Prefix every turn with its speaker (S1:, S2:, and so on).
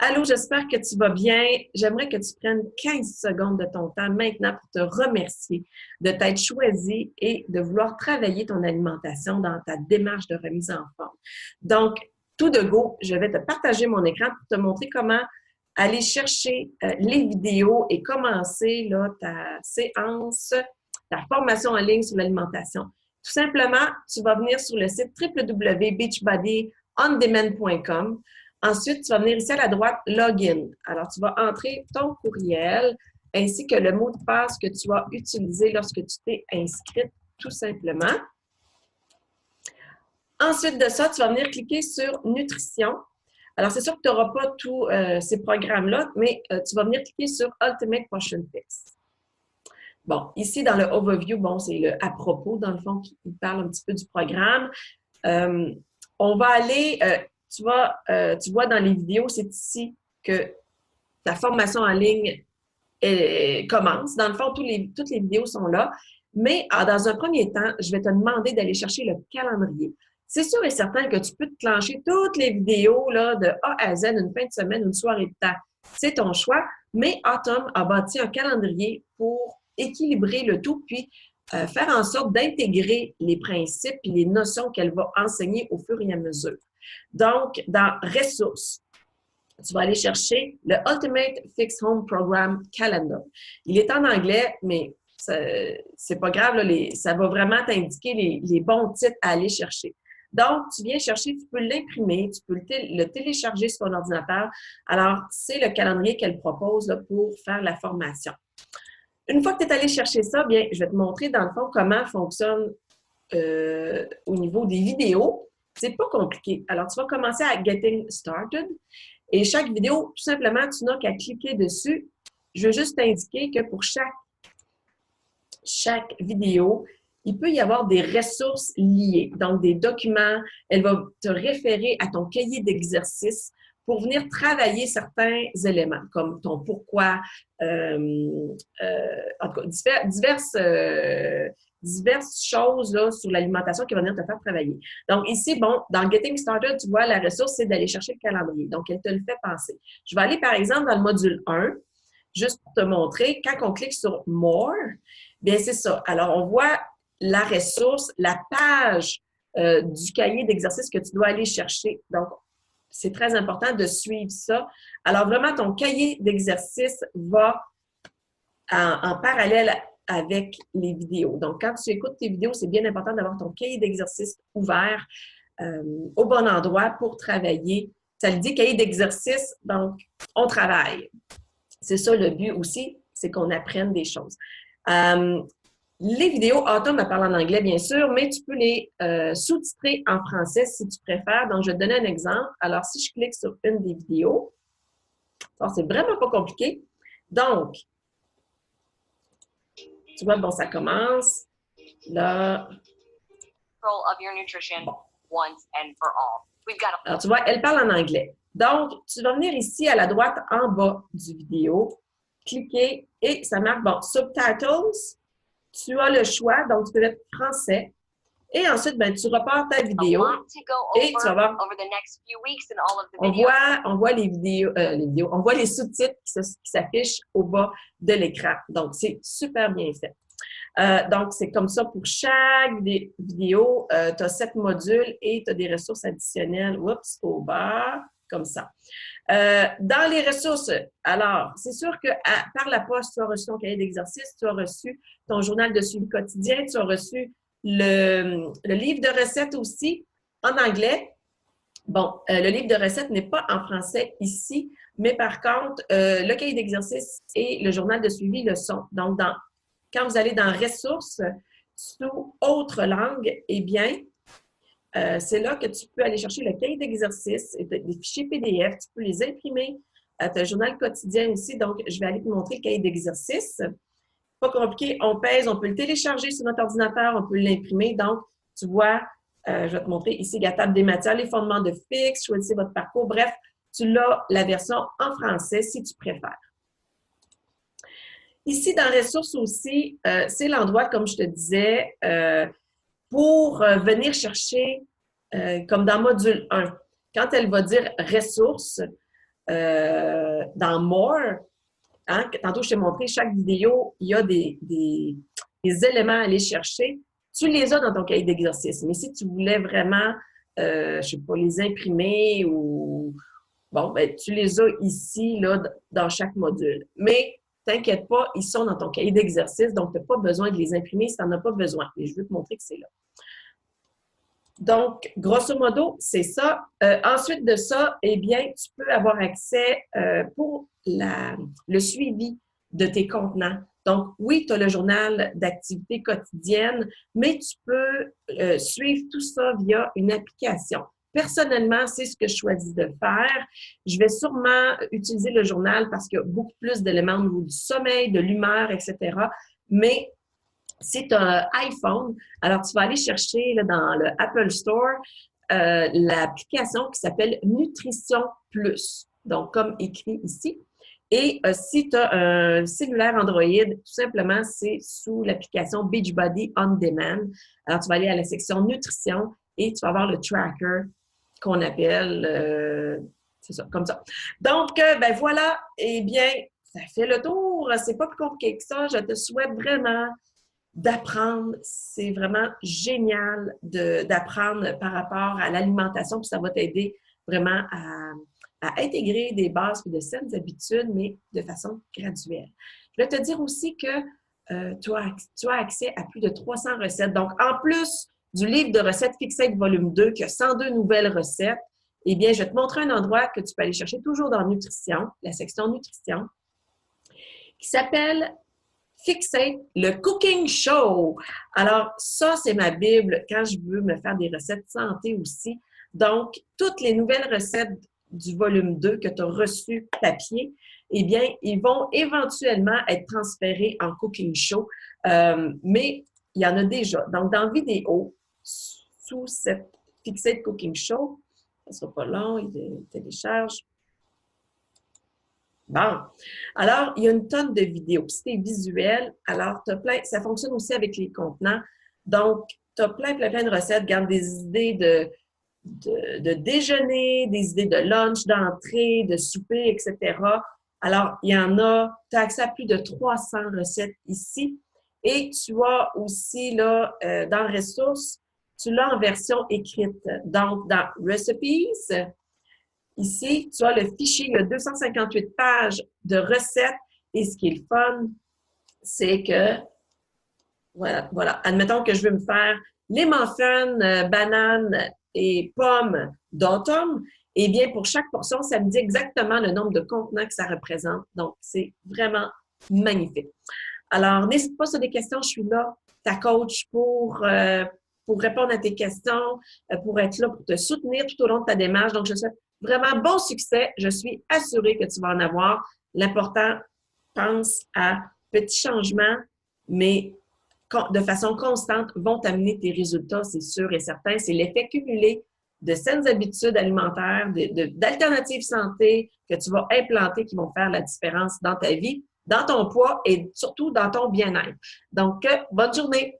S1: Allô, j'espère que tu vas bien. J'aimerais que tu prennes 15 secondes de ton temps maintenant pour te remercier de t'être choisi et de vouloir travailler ton alimentation dans ta démarche de remise en forme. Donc, tout de go, je vais te partager mon écran pour te montrer comment aller chercher les vidéos et commencer là, ta séance, ta formation en ligne sur l'alimentation. Tout simplement, tu vas venir sur le site www.beachbodyondemand.com. Ensuite, tu vas venir ici à la droite, Login. Alors, tu vas entrer ton courriel ainsi que le mot de passe que tu vas utiliser lorsque tu t'es inscrite, tout simplement. Ensuite de ça, tu vas venir cliquer sur Nutrition. Alors, c'est sûr que tu n'auras pas tous ces programmes-là, mais tu vas venir cliquer sur Ultimate Portion Fix. Bon, ici, dans le Overview, bon, c'est le à propos, dans le fond, qui parle un petit peu du programme. On va aller... tu vois dans les vidéos, c'est ici que ta formation en ligne commence. Dans le fond, toutes les vidéos sont là. Mais dans un premier temps, je vais te demander d'aller chercher le calendrier. C'est sûr et certain que tu peux te clencher toutes les vidéos là, de A à Z, une fin de semaine, une soirée de temps. C'est ton choix. Mais Autumn a bâti un calendrier pour équilibrer le tout, puis faire en sorte d'intégrer les principes et les notions qu'elle va enseigner au fur et à mesure. Donc, dans Ressources, tu vas aller chercher le Ultimate Fix Home Program Calendar. Il est en anglais, mais c'est pas grave, là, ça va vraiment t'indiquer les bons titres à aller chercher. Donc, tu viens chercher, tu peux l'imprimer, tu peux le télécharger sur ton ordinateur. Alors, c'est le calendrier qu'elle propose là, pour faire la formation. Une fois que tu es allé chercher ça, bien, je vais te montrer dans le fond comment fonctionne au niveau des vidéos. C'est pas compliqué. Alors, tu vas commencer à Getting Started et chaque vidéo, tout simplement, tu n'as qu'à cliquer dessus. Je veux juste t'indiquer que pour chaque vidéo, il peut y avoir des ressources liées, donc des documents. Elle va te référer à ton cahier d'exercice pour venir travailler certains éléments, comme ton pourquoi, en tout cas, diverses choses là, sur l'alimentation qui vont venir te faire travailler. Donc ici, bon, dans Getting Started, tu vois, la ressource, c'est d'aller chercher le calendrier. Donc, elle te le fait penser. Je vais aller, par exemple, dans le module 1, juste pour te montrer, quand on clique sur More, bien, c'est ça. Alors, on voit la ressource, la page du cahier d'exercice que tu dois aller chercher. Donc, c'est très important de suivre ça. Alors, vraiment, ton cahier d'exercice va en parallèle avec les vidéos. Donc, quand tu écoutes tes vidéos, c'est bien important d'avoir ton cahier d'exercice ouvert au bon endroit pour travailler. Ça le dit, cahier d'exercice, donc on travaille. C'est ça le but aussi, c'est qu'on apprenne des choses. Les vidéos, Autumn me parle en anglais, bien sûr, mais tu peux les sous-titrer en français si tu préfères. Donc, je vais te donner un exemple. Alors, si je clique sur une des vidéos, c'est vraiment pas compliqué. Donc, tu vois, bon, ça commence. Là. Of your nutrition once and for all. Alors, tu vois, elle parle en anglais. Donc, tu vas venir ici à la droite en bas du vidéo, cliquer et ça marque, bon, Subtitles. Tu as le choix, donc tu peux mettre français. Et ensuite, ben, tu repars ta vidéo et tu vas voir, on voit les vidéos, on voit les sous-titres qui s'affichent au bas de l'écran. Donc, c'est super bien fait. Donc, c'est comme ça pour chaque vidéo. Tu as 7 modules et tu as des ressources additionnelles, oups, au bas, comme ça. Dans les ressources, alors, c'est sûr que par la poste, tu as reçu ton cahier d'exercice, tu as reçu ton journal de suivi quotidien, tu as reçu le livre de recettes aussi en anglais. Bon, le livre de recettes n'est pas en français ici, mais par contre, le cahier d'exercice et le journal de suivi le sont. Donc, quand vous allez dans Ressources, sous Autres langues, eh bien, c'est là que tu peux aller chercher le cahier d'exercice, des fichiers PDF, tu peux les imprimer. Tu as un journal quotidien aussi, donc je vais aller te montrer le cahier d'exercice. Pas compliqué, on pèse, on peut le télécharger sur notre ordinateur, on peut l'imprimer. Donc, tu vois, je vais te montrer ici la table des matières, les fondements de fixe, choisissez votre parcours. Bref, tu l'as la version en français si tu préfères. Ici, dans Ressources aussi, c'est l'endroit, comme je te disais, pour venir chercher, comme dans Module 1, quand elle va dire Ressources, dans More, hein, tantôt je t'ai montré, chaque vidéo, il y a des éléments à aller chercher. Tu les as dans ton cahier d'exercice. Mais si tu voulais vraiment, je ne sais pas, les imprimer ou... Bon, ben, tu les as ici, là, dans chaque module. Mais t'inquiète pas, ils sont dans ton cahier d'exercice, donc tu n'as pas besoin de les imprimer si tu n'en as pas besoin. Mais je veux te montrer que c'est là. Donc, grosso modo, c'est ça. Ensuite de ça, eh bien, tu peux avoir accès pour le suivi de tes contenants. Donc, oui, tu as le journal d'activité quotidienne, mais tu peux suivre tout ça via une application. Personnellement, c'est ce que je choisis de faire. Je vais sûrement utiliser le journal parce qu'il y a beaucoup plus d'éléments au niveau du sommeil, de l'humeur, etc. Mais si tu as un iPhone, alors tu vas aller chercher là, dans le Apple Store l'application qui s'appelle Nutrition Plus. Donc, comme écrit ici. Et si tu as un cellulaire Android, tout simplement, c'est sous l'application Beachbody On Demand. Alors, tu vas aller à la section Nutrition et tu vas avoir le tracker qu'on appelle, c'est ça, comme ça. Donc, ben voilà, eh bien, ça fait le tour. C'est pas plus compliqué que ça. Je te souhaite vraiment d'apprendre. C'est vraiment génial d'apprendre par rapport à l'alimentation, puis ça va t'aider vraiment à intégrer des bases et de saines habitudes, mais de façon graduelle. Je vais te dire aussi que tu as accès à plus de 300 recettes. Donc, en plus du livre de recettes Fixate volume 2, qui a 102 nouvelles recettes, eh bien, je vais te montrer un endroit que tu peux aller chercher toujours dans Nutrition, la section Nutrition, qui s'appelle Fixate, le Cooking Show. Alors, ça, c'est ma Bible quand je veux me faire des recettes santé aussi. Donc, toutes les nouvelles recettes du volume 2 que tu as reçues papier, eh bien, ils vont éventuellement être transférés en Cooking Show, mais il y en a déjà. Donc, dans vidéo, sous cette Fixate Cooking Show, ça ne sera pas long, il télécharge. Bon. Alors, il y a une tonne de vidéos. Puis, si c'est visuel, alors, tu as plein, ça fonctionne aussi avec les contenants. Donc, tu as plein de recettes. Garde des idées de déjeuner, des idées de lunch, d'entrée, de souper, etc. Alors, il y en a, tu as accès à plus de 300 recettes ici. Et tu as aussi, là, dans Ressources, tu l'as en version écrite. Donc, dans Recipes, ici, tu as le fichier, il y a 258 pages de recettes. Et ce qui est le fun, c'est que, voilà, admettons que je veux me faire les muffins, bananes et pommes d'automne. Eh bien, pour chaque portion, ça me dit exactement le nombre de contenants que ça représente. Donc, c'est vraiment magnifique. Alors, n'hésite pas sur des questions, je suis là, ta coach pour répondre à tes questions, pour être là, pour te soutenir tout au long de ta démarche. Donc, je te souhaite vraiment bon succès. Je suis assurée que tu vas en avoir. L'important, pense à petits changements, mais de façon constante, vont t'amener tes résultats, c'est sûr et certain. C'est l'effet cumulé de saines habitudes alimentaires, d'alternatives santé que tu vas implanter qui vont faire la différence dans ta vie, dans ton poids et surtout dans ton bien-être. Donc, bonne journée!